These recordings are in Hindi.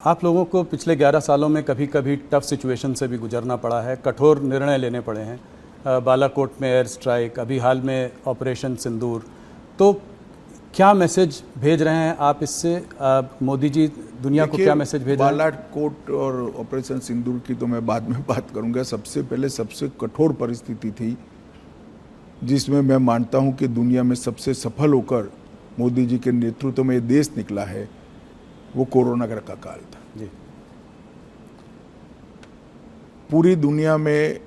आप लोगों को पिछले 11 सालों में कभी कभी टफ सिचुएशन से भी गुजरना पड़ा है, कठोर निर्णय लेने पड़े हैं। बालाकोट में एयर स्ट्राइक, अभी हाल में ऑपरेशन सिंदूर। तो क्या मैसेज भेज रहे हैं आप इससे? मोदी जी दुनिया को क्या मैसेज भेज रहे हैं? बालाकोट और ऑपरेशन सिंदूर की तो मैं बाद में बात करूंगा। सबसे पहले सबसे कठोर परिस्थिति थी जिसमें मैं मानता हूं कि दुनिया में सबसे सफल होकर मोदी जी के नेतृत्व में देश निकला है, वो कोरोना का काल था। जी। पूरी दुनिया में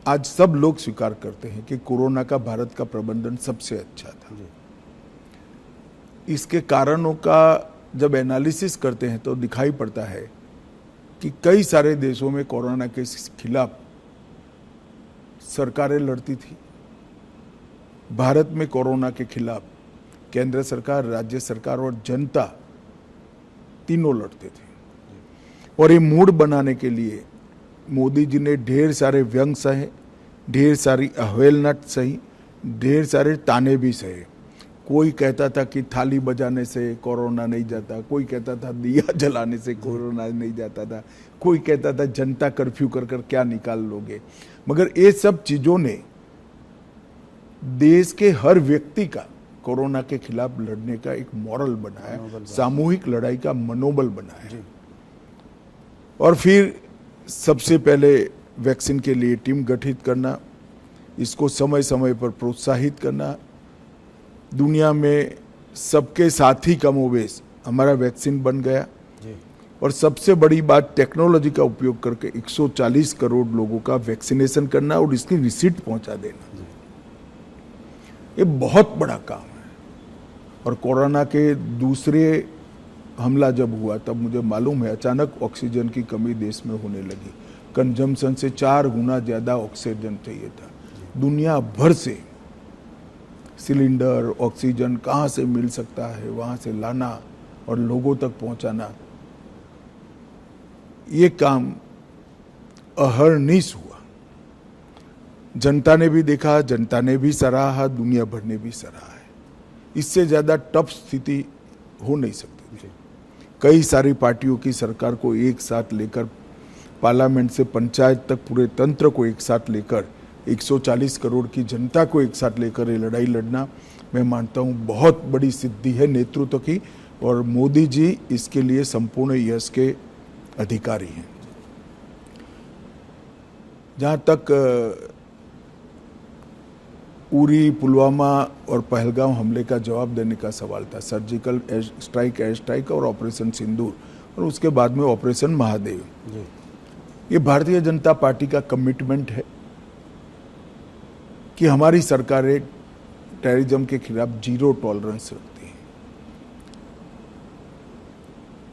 आज सब लोग स्वीकार करते हैं कि कोरोना का भारत का प्रबंधन सबसे अच्छा था। जी। इसके कारणों का जब एनालिसिस करते हैं तो दिखाई पड़ता है कि कई सारे देशों में कोरोना के खिलाफ सरकारें लड़ती थी। भारत में कोरोना के खिलाफ केंद्र सरकार, राज्य सरकार और जनता तीनों लड़ते थे। और ये मूड बनाने के लिए मोदी जी ने ढेर सारे व्यंग सहे, ढेर सारी अवहेलना सही, ढेर सारे ताने भी सहे। कोई कहता था कि थाली बजाने से कोरोना नहीं जाता, कोई कहता था दिया जलाने से कोरोना नहीं जाता था, कोई कहता था जनता कर्फ्यू कर कर क्या निकाल लोगे। मगर ये सब चीजों ने देश के हर व्यक्ति का कोरोना के खिलाफ लड़ने का एक मॉरल बनाया, सामूहिक लड़ाई का मनोबल बनाया। और फिर सबसे पहले वैक्सीन के लिए टीम गठित करना, इसको समय समय पर प्रोत्साहित करना, दुनिया में सबके साथ ही कमोबेश हमारा वैक्सीन बन गया। और सबसे बड़ी बात, टेक्नोलॉजी का उपयोग करके 140 करोड़ लोगों का वैक्सीनेशन करना और इसकी रिसीट पहुंचा देना, ये बहुत बड़ा काम है। और कोरोना के दूसरे हमला जब हुआ तब मुझे मालूम है अचानक ऑक्सीजन की कमी देश में होने लगी। कंजम्पशन से 4 गुना ज़्यादा ऑक्सीजन चाहिए था। दुनिया भर से सिलेंडर, ऑक्सीजन कहाँ से मिल सकता है वहाँ से लाना और लोगों तक पहुँचाना, ये काम अहर्निश हुआ। जनता ने भी देखा, जनता ने भी सराहा, दुनिया भर ने भी सराहा है। इससे ज़्यादा टफ स्थिति हो नहीं सकती। कई सारी पार्टियों की सरकार को एक साथ लेकर, पार्लियामेंट से पंचायत तक पूरे तंत्र को एक साथ लेकर, 140 करोड़ की जनता को एक साथ लेकर ये लड़ाई लड़ना, मैं मानता हूँ बहुत बड़ी सिद्धि है नेतृत्व की। और मोदी जी इसके लिए संपूर्ण यश के अधिकारी हैं। जहाँ तक उरी, पुलवामा और पहलगाम हमले का जवाब देने का सवाल था, सर्जिकल स्ट्राइक, एयर स्ट्राइक और ऑपरेशन सिंदूर, और उसके बाद में ऑपरेशन महादेव, ये भारतीय जनता पार्टी का कमिटमेंट है कि हमारी सरकारें टेररिज्म के खिलाफ जीरो टॉलरेंस रखती हैं।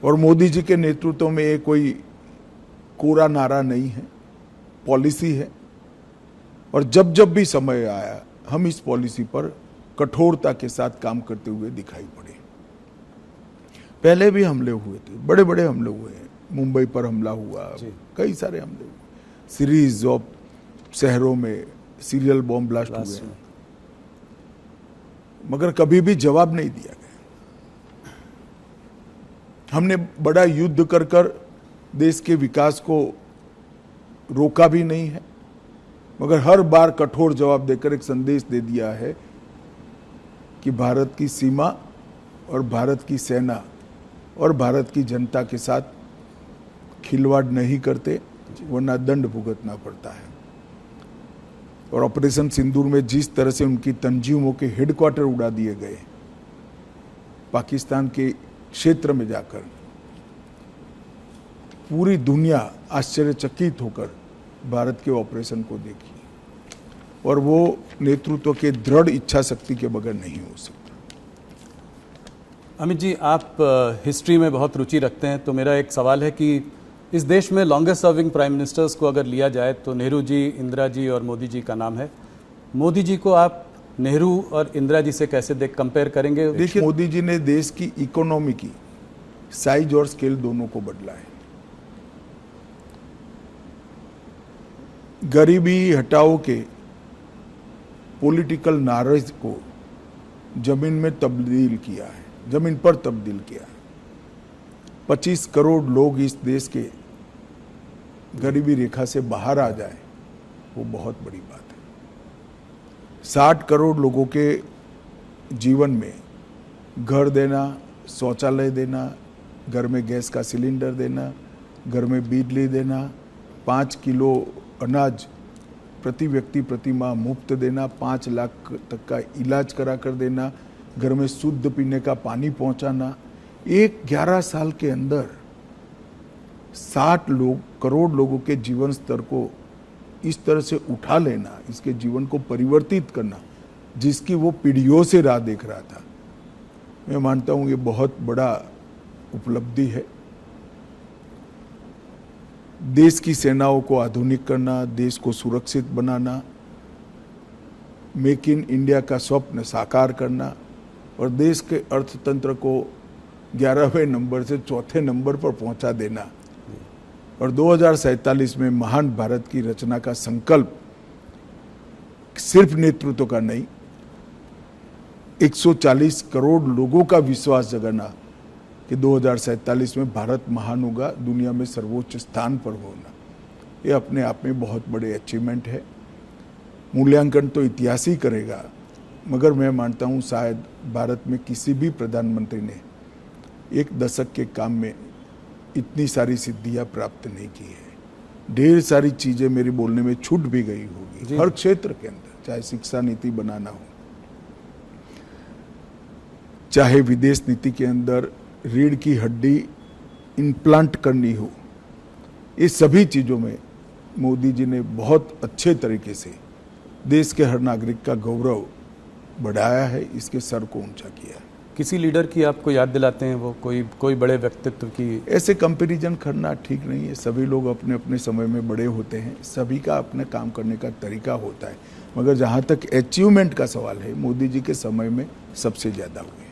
और मोदी जी के नेतृत्व में ये कोई कोरा नारा नहीं है, पॉलिसी है। और जब जब भी समय आया हम इस पॉलिसी पर कठोरता के साथ काम करते हुए दिखाई पड़े। पहले भी हमले हुए थे, बड़े बड़े हमले हुए हैं। मुंबई पर हमला हुआ, कई सारे हमले हुए, सीरीज ऑफ शहरों में सीरियल बॉम्ब ब्लास्ट हुए, मगर कभी भी जवाब नहीं दिया गया। हमने बड़ा युद्ध कर कर देश के विकास को रोका भी नहीं है, मगर हर बार कठोर जवाब देकर एक संदेश दे दिया है कि भारत की सीमा और भारत की सेना और भारत की जनता के साथ खिलवाड़ नहीं करते, वरना दंड भुगतना पड़ता है। और ऑपरेशन सिंदूर में जिस तरह से उनकी तंजीमों के हेडक्वार्टर उड़ा दिए गए, पाकिस्तान के क्षेत्र में जाकर, पूरी दुनिया आश्चर्यचकित होकर भारत के ऑपरेशन को देखी। और वो नेतृत्व के दृढ़ इच्छा शक्ति के बगैर नहीं हो सकता। अमित जी, आप हिस्ट्री में बहुत रुचि रखते हैं, तो मेरा एक सवाल है कि इस देश में लॉन्गेस्ट सर्विंग प्राइम मिनिस्टर्स को अगर लिया जाए तो नेहरू जी, इंदिरा जी और मोदी जी का नाम है। मोदी जी को आप नेहरू और इंदिरा जी से कैसे कंपेयर करेंगे? देखिए, मोदी जी ने देश की इकोनॉमी की साइज और स्केल दोनों को बदला है। गरीबी हटाओ के पॉलिटिकल नारेज को जमीन में तब्दील किया है, जमीन पर तब्दील किया है। 25 करोड़ लोग इस देश के गरीबी रेखा से बाहर आ जाए, वो बहुत बड़ी बात है। 60 करोड़ लोगों के जीवन में घर देना, शौचालय देना, घर में गैस का सिलेंडर देना, घर में बिजली देना, 5 किलो अनाज प्रति व्यक्ति प्रति माह मुफ्त देना, 5 लाख तक का इलाज करा कर देना, घर में शुद्ध पीने का पानी पहुंचाना। एक 11 साल के अंदर 60 करोड़ लोगों के जीवन स्तर को इस तरह से उठा लेना, इसके जीवन को परिवर्तित करना, जिसकी वो पीढ़ियों से राह देख रहा था, मैं मानता हूं ये बहुत बड़ा उपलब्धि है। देश की सेनाओं को आधुनिक करना, देश को सुरक्षित बनाना, मेक इन इंडिया का स्वप्न साकार करना और देश के अर्थतंत्र को 11वें नंबर से 4थे नंबर पर पहुंचा देना और 2047 में महान भारत की रचना का संकल्प सिर्फ नेतृत्व का नहीं, 140 करोड़ लोगों का विश्वास जगाना कि 2047 में भारत महान होगा, दुनिया में सर्वोच्च स्थान पर होना, ये अपने आप में बहुत बड़े अचीवमेंट है। मूल्यांकन तो इतिहास ही करेगा, मगर मैं मानता हूँ शायद भारत में किसी भी प्रधानमंत्री ने एक दशक के काम में इतनी सारी सिद्धियां प्राप्त नहीं की है। ढेर सारी चीजें मेरे बोलने में छूट भी गई होगी हर क्षेत्र के अंदर, चाहे शिक्षा नीति बनाना हो, चाहे विदेश नीति के अंदर रीढ़ की हड्डी इम्प्लांट करनी हो, ये सभी चीजों में मोदी जी ने बहुत अच्छे तरीके से देश के हर नागरिक का गौरव बढ़ाया है, इसके सर को ऊंचा किया है। किसी लीडर की आपको याद दिलाते हैं, वो कोई बड़े व्यक्तित्व की? ऐसे कंपैरिजन करना ठीक नहीं है, सभी लोग अपने अपने समय में बड़े होते हैं, सभी का अपने काम करने का तरीका होता है, मगर जहां तक अचीवमेंट का सवाल है, मोदी जी के समय में सबसे ज्यादा हुए।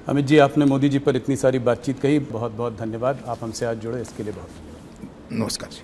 अमित जी, आपने मोदी जी पर इतनी सारी बातचीत कही, बहुत बहुत धन्यवाद। आप हमसे आज जुड़े, इसके लिए बहुत नमस्कार जी।